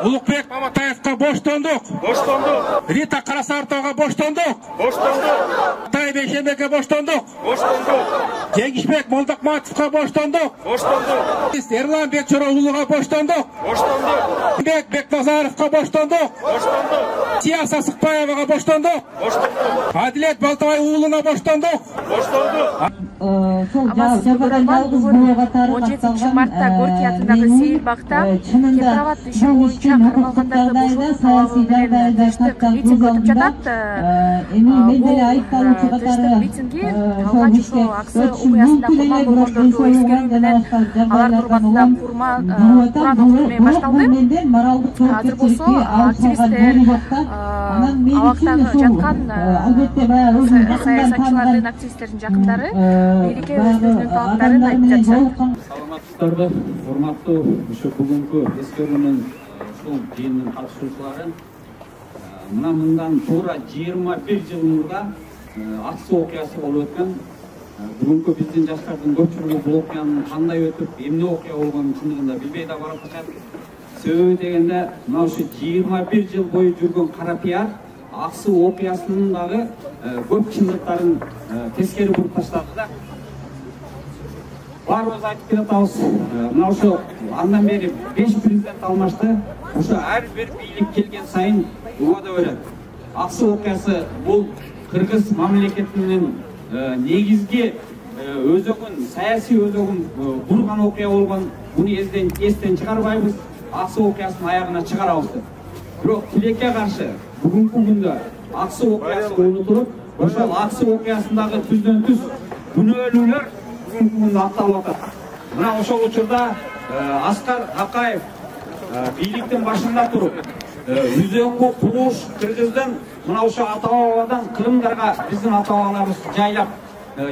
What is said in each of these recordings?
Улукбек Маматаевқа боштондук. Боштондук. Рита Карасартовға боштондук. Боштондук. Тай Бейшенбекке боштондук. Боштондук. Жеңишбек Молдокматовқа боштондук. Боштондук. Эрлан Бекчороğlu'ға боштондук. Боштондук. Бекназаровқа боштондук. Боштондук. Сия Сасыкбаеваға боштондук. Боштондук. Адилет Балтабай уулуна боштондук. Боштондук. Он 7 мартта Горький атындагы сейилбакта Кемпирабад иши боюнча кармалгандарды бошотуу талабы менен тынчтык митинг өтүп жатат. Бул тынчтык митинги алгач ошо аксы окуясында курман болгондорду эскерүү менен алар турбасында Куран окутуу менен башталды. Азыр болсо активисттер абактагы жаткан саясатчылардын, активисттердин жакындары бийликке өзүнүн талаптарын айтып жатышат. Саламатсыздарбы, урматтуу ушу бүгүнкү эскерүүнүн ушул жыйындын катышуучулары. Мына мындан туура 21 жыл мурда аксы окуясы болуп өткөн. Бүгүнкү биздин жаштардын көпчүлүгү бул окуянын кандай өтүп, эмне окуя болгонун чындыгында билбей да барып атышат. Себеби дегенде, мына ушу 21 жыл бою жүргөн кара пиар аксы окуясынын дагы көп чындыктарын тескери буруп таштады да. Баарыбыз айтып келатабыз. Мына ошо андан бери 5 президент алмашты. Ошо ар бир бийлик келген сайын убада берет. Аксы окуясы бул кыргыз мамлекетинин негизги өзөгүн, саясий өзөгүн бурган окуя болгон. Буну эстен чыгарбайбыз. Аксы окуясынын аягына чыгарабыз. Бирок тилекке каршы бүгүнкү күндө аксы окуясы унутулуп, ошол аксы окуясындагы түздөн-түз күнөөлүүлөр бүгүнкү күндө атталып атат. Мына ошол учурда Аскар Акаев бийликтин башында туруп, үзөңгү кууш кыргыздын мына ошо ата-бабадан Кырымдарга биздин ата-бабаларыбыз жайлап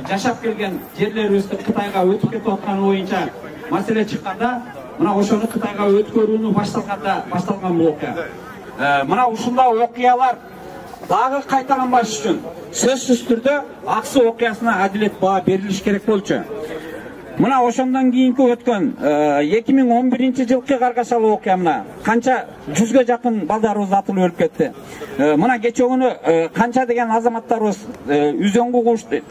жашап келген жерлерибизди Кытайга өтүп кетип атканы боюнча маселе чыкканда, мына ошону Кытайга өткөрүүнү башталган бул окуя. Мына ушундай окуялар дагы кайталанбаш үчүн сөзсүз түрдө аксы окуясына адилет баа берилиш керек болчу. Мына ошондон кийинки өткөн 2011 жылкы Каргашалы окуя канча 100га жакын балдарыбыз атылып өлүп кетти. Мына кече күнү канча деген азаматтарыбыз үзөңгү куушты,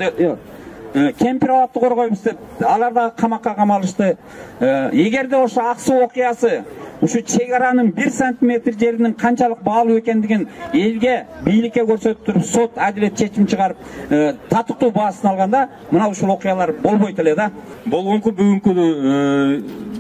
Кемпирабадты коргойбуз деп алар да камакка камалышты. Эгерде ошо аксы окуясы ушу чегаранын 1 сантиметр жеринин канчалык баалуу экендигин элге, бийликке көрсөтүп туруп, сот адилет чечим чыгарып, татыктуу баасын алганда, мына ушул окуялар болбойт эле да. Болгонку бүгүнкү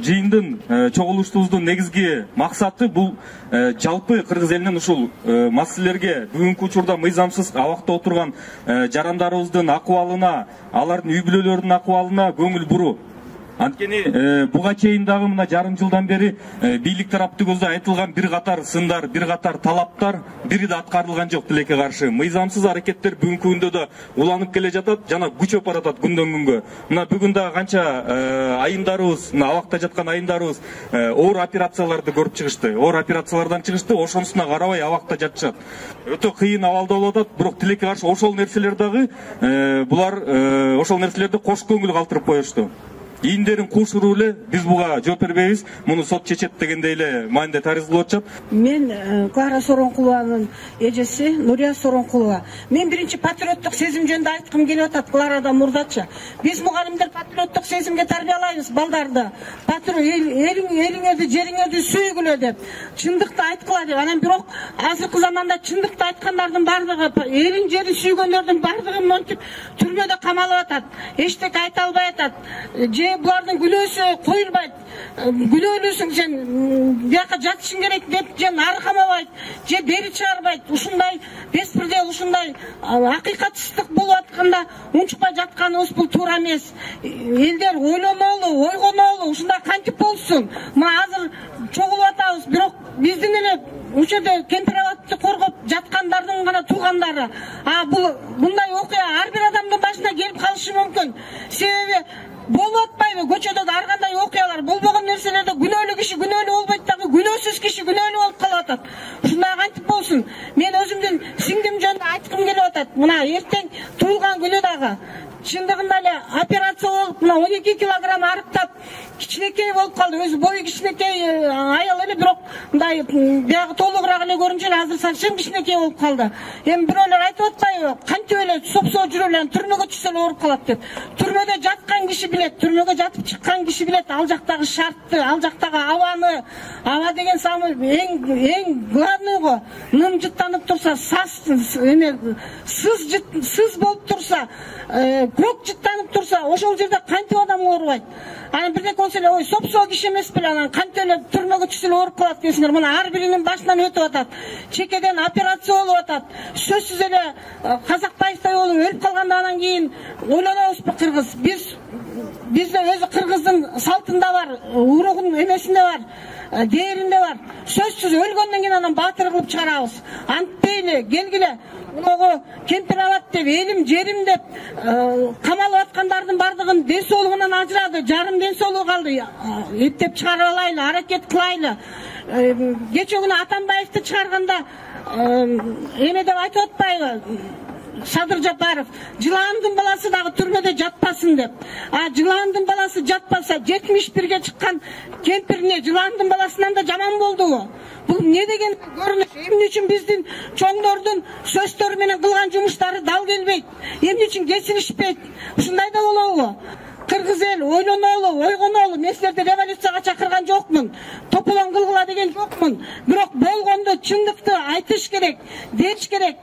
жыйындын чогулуштубуздун негизги максаты бул жалпы кыргыз элинин ушул маселелерге бүгүнкү учурда мыйзамсыз абакта отурган жарандарыбыздын акыбалына, алардын үй бүлөлөрүнүн акыбалына көңүл буруу. Анткени буга чейин дагы мына жарым жылдан бери бийлик тараптыбызда айтылган бир катар сындар, бир катар талаптар бири да аткарылган жок тилекке каршы. Мыйзамсыз аракеттер бүгүнкү күндө да уланып келе жатат, жана күчөп баратат күндөн күнгө. Мына бүгүн дагы канча айымдарыбыз, абакта жаткан айымдарыбыз оор операцияларды көрүп чыгышты. Оор операциялардан чыгышты, ошонусуна карабай абакта жатышат. Өтө кыйын абалда болуп атат, бирок тилекке каршы ошол нерселер дагы булар ошол нерселерди кош көңүл калтырып коюшту. Ийиндерин куушуруу эле биз буга жооп бербейбиз. Муну сот чечет дегендей эле мааниде таризилип атышат. Мен Клара Соронкулованын эжеси Нурия Соронкулова. Мен биринчи патриоттук сезим жөнүндө айткым келип атат Кларадан мурдачы. Биз мугалимдер патриоттук сезимге тарбиялайбыз балдарды. Элиңерди, жериңерди сүйгүлө деп. Чындыкты айткыла деп. Анан бирок азыркы заманда чындыкты айткандардын бардыгы, элин жерин сүйгөндөрдүн бардыгы монтип түрмөдө камалып атат. Эчтеке айта албай атат. Булардын күлөөсү коюлбайт. Күлөөлүүсүң сен бияка жатышың керек деп же ары камабайт, же бери чыгарбайт. Ушундай беспредел, ушундай акыйкатсыздык болуп атканда унчукпай жатканыбыз бул туура эмес. Элдер ойлонолу, ойгонолу, ушундай кантип болсун. Мына азыр чогулуп атабыз, бирок биздин эле ушерде Кемпирабадты коргоп жаткандардын гана туугандары. Мындай окуя ар бир адамдын башына келип калышы мүмкүн. Себеби болуп атпайбы көчөдө ар кандай окуялар болбогон нерселерде күнөөлүү киши күнөөлүү болбойт дагы, күнөөсүз киши күнөөлүү болуп калып атат. Ушундай кантип болсун? Мен өзүмдүн сиңдим жөнүндө айткым келип атат. Мына эртең туулган күнү дагы дагы. Чындыгында эле операция болуп, мына 12 килограмм арыктап, кичинекей болуп калды. Өзү бою кичинекей аял эле, бирок мындай биягы толугураак эле көрүнчү эле, азыр совсем кичинекей болуп калды. Эми бирөөлөр айтып атпайбы, кантип эле сопсоо жүрө эле түрмөгө түшсө эле ооруп калат деп. Түрмөдө жаткан киши билет, түрмөгө жатып чыккан киши билет ал жактагы шартты, ал жактагы абаны. Аба деген самый эң главный го. Ным жыттанып турса, сыз болуп турса, көк жыттанып турса, ошол жерде кантип адам оорубайт? Анан бирдеке болсо эле, ой, сопсоо киши эмес беле, анан кантип эле түрмөгө түшсө эле ооруп калат дейсиңер. Мына ар биринин башынан өтүп атат. Чекеден операция болуп атат. Сөзсүз эле Казакбаевтай болуп өлүп калгандан кийин ойлонобузбу кыргыз? Бизде өзү кыргыздын салтында бар, уругун эмесинде бар, дээринде бар. Сөзсүз өлгөндөн кийин анан баатыр кылып чыгарабыз. Антпейли, келгиле. Мынагы кемпир абат деп, элим жерим деп камалып аткандардын бардыгын ден соолугунан ажырады, жарым ден соолугу калды. Эптеп чыгара алайлы, аракет кылайлы. Кече күнү Атамбаевди чыгарганда эме деп айтып атпайбы? Садыр Жапаров, жыландын баласы дагы түрмөдө жатпасын деп. Жыландын баласы жатпаса, 71-ге чыккан кемпирине жыландын баласынан да жаман болду. Бул не деген көрүнүш? Эмне үчүн биздин чоңдордун сөздөрү менен кылган жумуштары дал келбейт? Эмне үчүн кесилишпейт? Ушундай да болобу? Кыргыз эл ойлонолу, ойгонолу. Мен силерди революцияга чакырган жокмун. Тополон кылгыла деген жокмун. Бирок болгондо чындыкты айтыш керек, деш керек.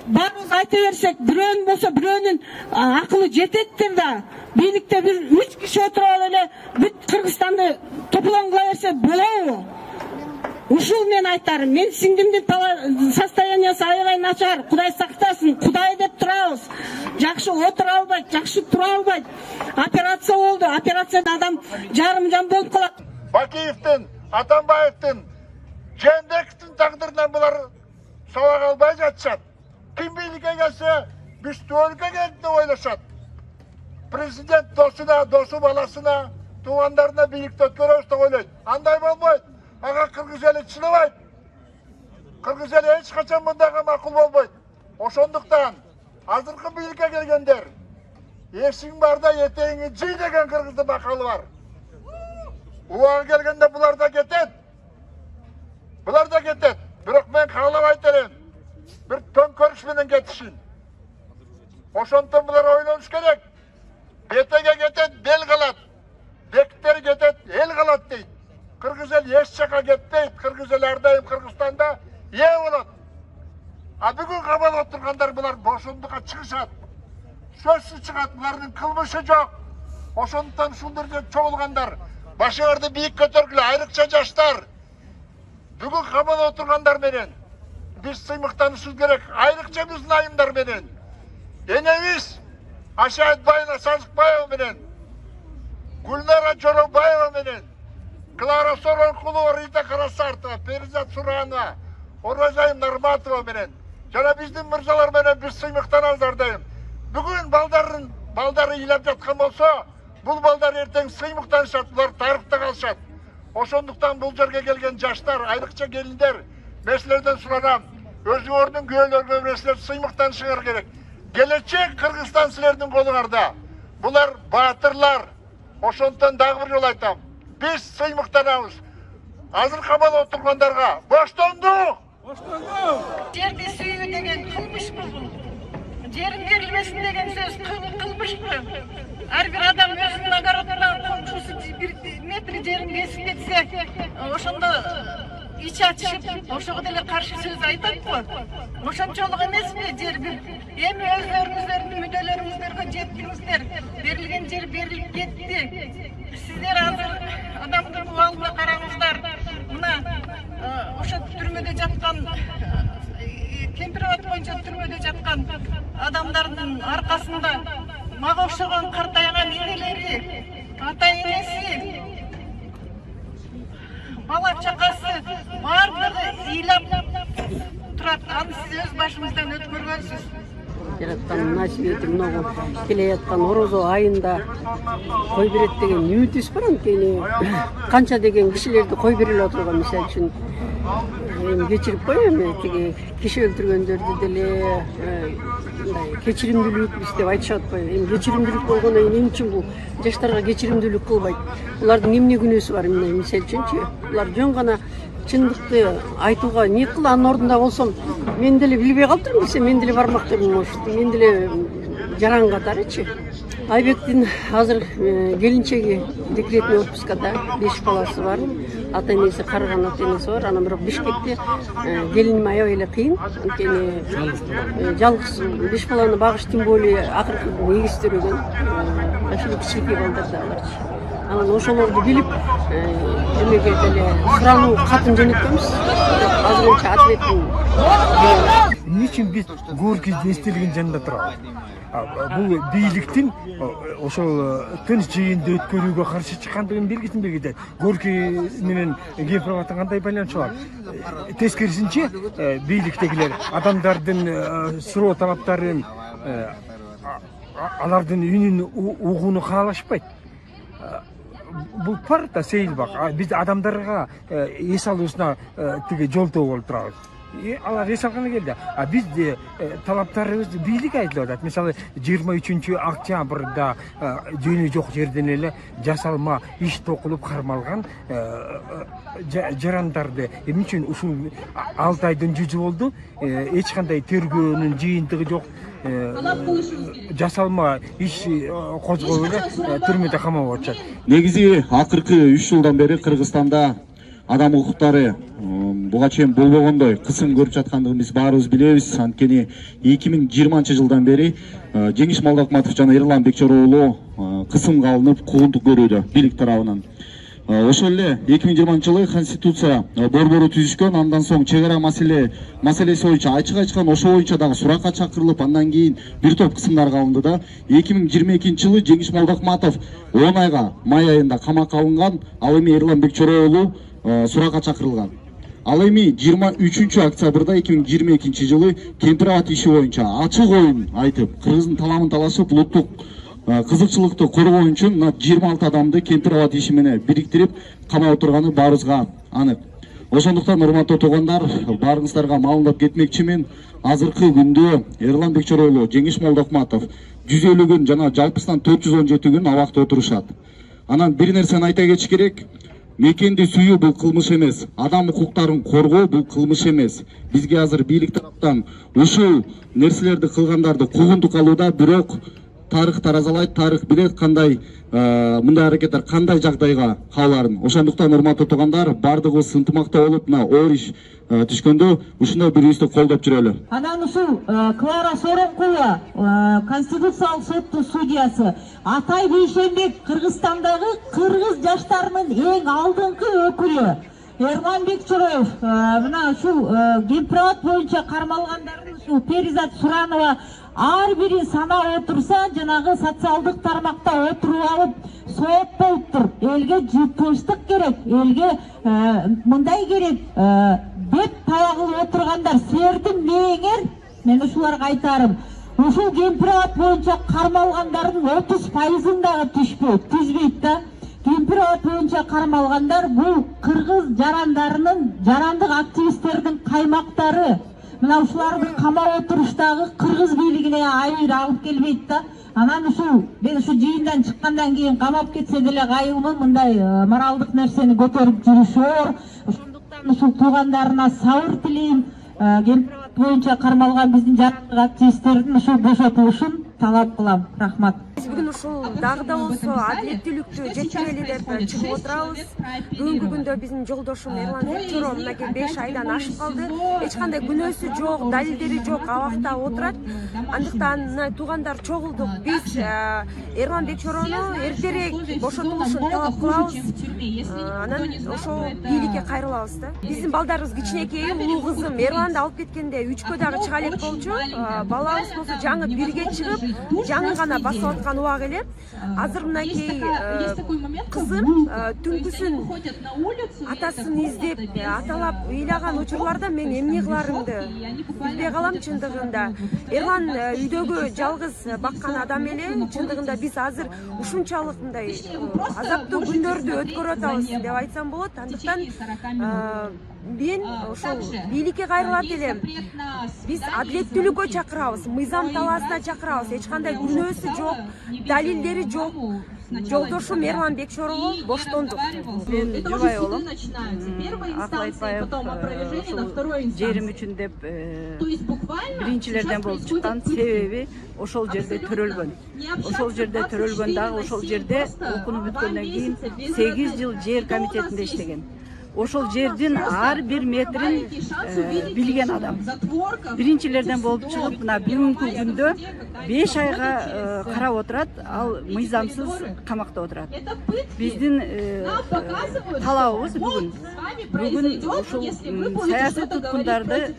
Баарыбыз айта берсек, бирөөнүн болсо бирөөнүн акылы жететтир да. Бийликте бир 3 киши отуруп алып эле бүт Кыргызстанды тополон кыла берсе болобу? Ушул мен айтарым. Мен сиңдимдин состояниясы аябай начар. Кудай сактасын. Кудай деп турабыз. Жакшы отура албайт, жакшы тура албайт. Операция болду. Операцияда адам жарым жан болуп калат. Бакиевдин, Атамбаевдин, Жээнбековдун тагдырынан булар сабак албай жатышат. Ким бийликке келсе, биз өлкө келди деп ойлошот. Президент досу баласына, туугандарына бийликти өткөрөбүз деп ойлойт. Андай болбойт. Ага кыргыз эли чыныбайт. Кыргыз эли эч качан мындайга макул болбойт. Ошондуктан азыркы бийликке келгендер эшиң барда этеңи жый деген кыргыздын макалы бар. Убагы келгенде булар да кетет. Бирок мен каалап айтарым. Bir tönkörüş менен кетишин. Ошондон булар ойлонуш керек. Бетеге кетет, бел калат. Бектер кетет, эл калат дейт. Кыргыз эл эч жака кетпейт. Кыргыз эл ар дайым Кыргызстанда ээ болот. Бүгүн кабыл отургандар булар бошондукка чыгышат. Сөзсүз чыгат, булардын кылмышы жок. Ошондон ушул жерде чогулгандар, башыңарды бийик көтөргүлө, айрыкча жаштар. Бүгүн кабыл отургандар менен biz сыймыктанышыбыз керек, айрыкча биздин айымдар менен. Энебиз Ашаат Байна Сазыкбаева менен, Гүлнара Жоробаева менен, Клара Соронкулова, Рита Карасартова, Перизат Суранова, Оразайым Нарматова менен, жана биздин мырзалар менен биз сыймыктанабыз ардайым. Бүгүн балдары ыйлап жаткан болсо, бул балдар эртең сыймыктанышат, булар тарыхта калышат. Ошондуктан бул жерге келген жаштар, айрыкча келиндер, мен силерден суранам. Өзүңөрдүн күйөөлөргө силер сыймыктанышыңар керек. Келечек Кыргызстан силердин колуңарда. Булар баатырлар. Ошондон дагы бир жолу айтам. Биз сыймыктанабыз. Азыр кабыл отургандарга боштондук. Жерди сүйүү деген кылмышпы бул? Жерин берилмесин деген сөз кылмышпы? Ар бир адам өзүнүн огородунан бир метр жерин бесип кетсе, ошондо ич ачышып, ошого деле каршы сөз айтат го. Ошончолук эмеспи жер бир? Эми өзлөрүңүздөрдүн мүдөлөрүңүздөргө жеттиңиздер. Берилген жер берилип кетти. Сиздер азыр адамдын абалына караңыздар. Мына ошо түрмөдө жаткан Кемпирабад боюнча түрмөдө жаткан адамдардын аркасында мага окшогон картайган энелери, ата энеси, бала чакасы баардыгы ыйлап турат. Аны сиз өз башыңыздан өткөргөнсүз. жараткан насибети мынагу келе жаткан орозо айында кой берет деген үмүтүбүз бар. Анткени канча деген кишилерди кой берилип отурган, мисалы үчүн эми кечирип кой, эми тиги киши өлтүргөндөрдү деле мындай кечиримдүүлүк биз деп айтышат кой. Эми кечиримдүүлүк болгондон кийин эмне үчүн бул жаштарга кечиримдүүлүк кылбайт? Булардын эмне күнөөсү бар? Мисалы үчүнчү, булар жөн гана чындыкты айтууга не кыл, анын ордунда болсом мен деле билбей калыптырмын десе, мен деле бармактырмын, может, мен деле жаран катарычы. Айбектин азыр келинчеги декретный отпускада, 5 баласы бар, ата энеси карыган ата энеси бар. Анан бирок Бишкекте келиним аябай эле кыйын, анткени жалгыз 5 баланы багыш, тем более акыркы негиздөрөгөн ошол кичинекей балдар да аларчы. Анан ошолорду билип, эмеге деле сурануу катын жөнөткөнбүз. Азырынча ответин эмне үчүн биз Горький эстелигинин жанында турабыз? Бул бийликтин ошол тынч жыйынды өткөрүүгө каршы чыккандыгын белгисин берген. Горький менен Кемпировдун кандай байланышы бар? Тескерисинче бийликтегилер адамдардын суроо талаптарын, алардын үнүн угууну каалашпайт. Бул парта сейилбак. Биз адамдарга эс алуусуна тиги жолтоо болуп турабыз. Алар эс алганы келди. Биз талаптарыбыз бийлик айтылып атат. Мисалы 23-октябрда жөнү жок жерден эле жасалма иш токулуп кармалган жарандарды эмне үчүн ушул 6 айдын жүзү болду, эч кандай тергөөнүн жыйынтыгы жок, жасалма иш козгоп эле түрмөдө камап атышат. Негизи акыркы 3 жылдан бери Кыргызстанда адам укуктары буга чейин болбогондой кысым көрүп жаткандыгын биз баарыбыз билебиз. Анткени 2020 жылдан бери Жеңиш Молдокматов жана Эрлан Бекчороолу кысымга алынып куугунтук көрүүдө бийлик тарабынан. Ошол эле 2020 жылы Конституция борбору түзүшкөн, андан соң чек ара маселеси боюнча ачык айчкан, ошол боюнча дагы суракка чакырылып, андан кийин бир топ кысымдарга алынды да 2022 жылы Жеңиш Молдокматов 10 айга май айында камакка алынган, ал эми Эрлан Бекчороолу суракка чакырылган. Ал эми 23-октябрда 2022 жылы Кемпироват иши боюнча ачык оюн айтып, Кыргыздын таламын талашып, улуттук кызыкчылыкты коргоо үчүн 26 адамды Кемпироват иши менен бириктирип камап отурганы баарыбызга анык. Ошондуктан урматтуу туугандар, баарыңыздарга маалымдап кетмекчимин. Азыркы күндө Эрлан Бекчороолу, Жеңиш Молдокматов 150 күн жана жалпысынан 417 күн абакта отурушат. Анан бир нерсени айта кетиш керек. Мекенди сүйүү бул кылмыш эмес. Адам укуктарын коргоо бул кылмыш эмес. Бизге азыр бийлик тараптан ушул нерселерди кылгандарды куугунтук алууда, бирок тарых таразалайт, тарых билет кандай мындай аракеттер кандай жагдайга каларын. Ошондуктан урматтуу туугандар, бардыгыбыз ынтымакта болуп, оор иш түшкөндө ушундай бири ишти колдоп жүрөлү. Анан ушул Клара Соронкулова, Конституциялык соттун судьясы, Атай Бейшенбек, Кыргызстандагы кыргыз жаштарынын эң алдыңкы өкүлү. Эрлан Бекчороев, мына ушул Кемпироват боюнча кармалгандардын ушул Перизат Суранова ар бирин санап отурса, жанагы социалдык тармакта отуруп алып сооп болуптур. Элге тынчтык керек, элге мындай керек деп таягылып отургандар силердин мээңер. Мен ушуларга айтарым, ушул Кемпироват боюнча кармалгандардын 30% дагы түзбөйт да. Кемпироват боюнча кармалгандар бул кыргыз жарандарынын, жарандык активисттердин каймактары. Мына ушуларды камап отуруштагы кыргыз бийлигине айыр алып келбейт да. Анан ушул мен ушу жыйындан чыккандан кийин камап кетсе деле кайылмын, мындай моралдык нерсени көтөрүп жүрүшөр. Ошондуктан ушул туугандарына сабыр тилейм. Кемпироват боюнча кармалган биздин жарандык активисттердин ушул бошотулушун талап кылам. Рахмат. Биз бүгүн ушул дагы да болсо адилеттүүлүктү жеткирели деп чыгып отурабыз. Бүгүнкү күндө биздин жолдошум Эрлан Бекчороолу мынакей 5 айдан ашып калды. Эч кандай күнөөсү жок, далилдери жок, абакта отурат. Андыктан туугандар чогулдук. Биз Эрлан Бекчороону эртерээк бошотулушун талап кылабыз. Анан ошол бийликке кайрылабыз да. Биздин балдарыбыз кичинекей, улуу кызым Эрланды алып кеткенде 3кө дагы чыга элек болчу. Балабыз болсо жаңы 1ге чыгып, жаңы гана басып аткан убак эле. Азыр мынакей кызым түнкүсүн атасын издеп, аталап ыйлаган учурларда мен эмне кыларымды билбей калам чындыгында. Эрлан үйдөгү жалгыз баккан адам эле, чындыгында биз азыр ушунчалык мындай азаптуу күндөрдү өткөрүп атабыз деп айтсам болот. Андыктан мен ошол бийликке кайрылат элем. Биз адилеттүүлүккө чакырабыз, мыйзам талаасына чакырабыз. Эч кандай күнөөсү жок, далилдери жок. Жолдошум Эрлан Бекшорову боштондук. Мен жубай болом. Акыл айтпаев жерим үчүн деп биринчилерден болуп чыккан. Себеби ошол жерде төрөлгөн. Ошол жерде төрөлгөн дагы ошол жерде окунуп бүткөндөн кийин 8 жыл жер комитетинде иштеген. Ошол жердин ар бир метрин билген адам. Биринчилерден болуп чыгып, мына бүгүнкү күндө 5 айга карап отурат, ал мыйзамсыз камакта отурат. Биздин талабыбыз бүгүн ушул саясий туткундарды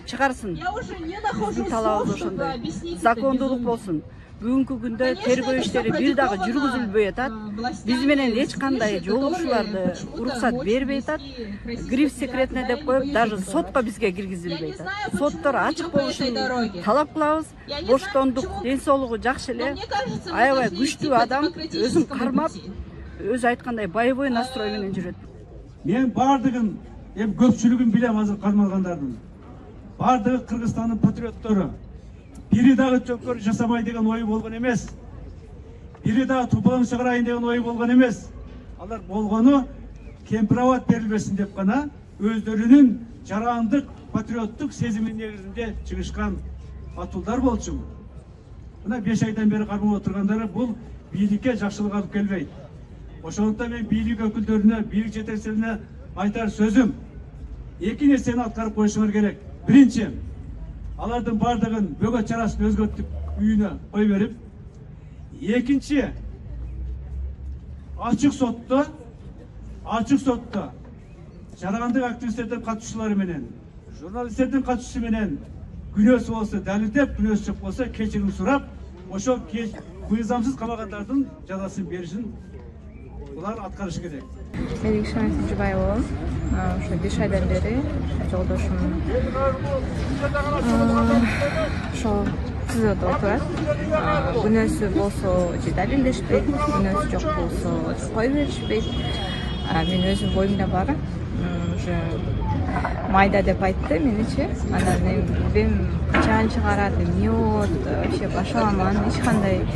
чыгарсын. Биздин талабыбыз ошондой. Закондуулук болсун. Бүгүнкү күндө тергөө иштери бир дагы жүргүзүлбөй атат. Биз менен эч кандай жолугушууларды уруксат бербей атат. Гриф секретне деп коюп, даже сотко бизге киргизилбей атат. Соттор ачык болушун талап кылабыз. Боштондук, ден соолугу жакшы эле, аябай күчтүү адам, өзүн кармап, өзү айткандай боевой настрой менен жүрөт. Мен бардыгын, көпчүлүгүн билем азыр кармалгандардын. Бардыгы Кыргызстандын патриоттору. Бири дагы чөккөр жасамай деген ой болгон эмес. Бири дагы тупалың чыгарайын деген ой болгон эмес. Алар болгону кемпирабад берилбесин деп гана өздөрүнүн жарандык патриоттук сезимин негизинде чыгышкан батулдар болчу. Мына 5 айдан бери кармап отургандары бул бийликке жакшылык алып келбейт. Ошондуктан мен бийлик өкүлдөрүнө, бийлик жетекчилерине айтар сөзүм, эки нерсени аткарып коюшуңар керек. Биринчи, алардын бардыгын бөгөт чарасын өзгөртүп үйүнө кой берип, экинчи, ачык сотто жарандык активисттердин катышуулары менен, журналисттердин катышуусу менен күнөөсү болсо далилдеп, күнөөсү жок болсо кечирим сурап, ошол мыйзамсыз камагандардын жазасын беришин булар аткарыш керек. Мен Ишан Жубай болом. Ошо 5 айдан бери жолдошум ошо түзөтүп отурат. Күнөөсү болсо же далилдешпейт, күнөөсү жок болсо кой беришпейт. Мен өзүм боюмда бар. Уже майда деп айтты меничи. Анан мен билбейм качан чыгарат, эмне болот, вообще башаламан, эч кандай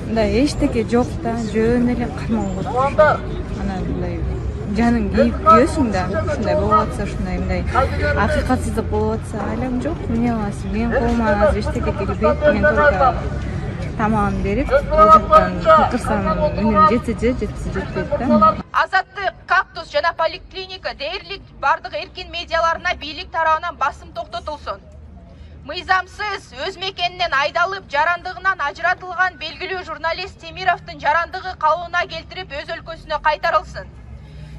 мындай эчтеке жок да, жөн эле кармалып отур. Анан мындай жаның күйөсүң да, ушундай болуп атса, ушундай мындай акыйкатсыздык болуп атса, айлам жок, эмне кыласың? Менин колуман азыр эчтеке келбейт, мен только тамагын берип, ал жактан кырсам менен жетсе жетпейт да. Азаттык, Кактус жана поликлиника дээрлик бардык эркин медиаларына бийлик тарабынан басым токтотулсун. Мыйзамсыз өз мекенинен айдалып, жарандыгынан ажыратылган белгилүү журналист Темировдун жарандыгы калыбына келтирип, өз өлкөсүнө кайтарылсын.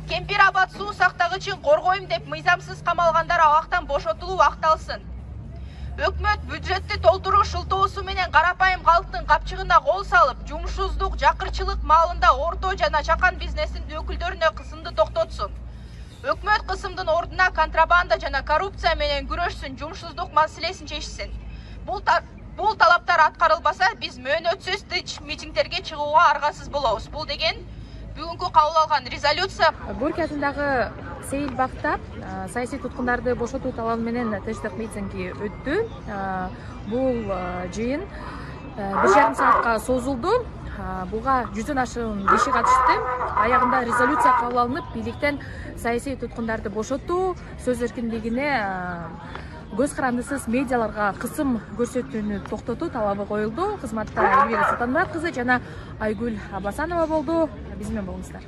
Кемпирабад суу сактагычын коргойм деп мыйзамсыз камалгандар абактан бошотулуп акталсын. Өкмөт бюджетти толтуруу шылтоосу менен карапайым калктын капчыгына кол салып, жумушсуздук, жакырчылык маалында орто жана чакан бизнестин өкүлдөрүнө кысымды токтотсун. Өкмөт кысымдын ордуна контрабанда жана коррупция менен күрөшсүн, жумушсуздук маселесин чечсин. Бул талаптар аткарылбаса, биз мөөнөтсүз тынч митингдерге чыгууга аргасыз болобуз. Бул деген бүгүнкү кабыл алган резолюция. Горький атындагы Сейил бакта саясий туткундарды бошотуу талабы менен тынчтык митинги өттү. Бул жыйын 1,5 саатка созулду. Буга 100дөн ашык киши катышты. Аягында резолюция кабыл алынып, бийликтен саясий туткундарды бошотуу, сөз эркиндигине, көз карандысыз медиаларга кысым көрсөтүүнү токтотуу талабы коюлду. Кызматта Элвира Султанмурат кызы жана Айгүл Абасанова болду. Биз менен болуңуздар.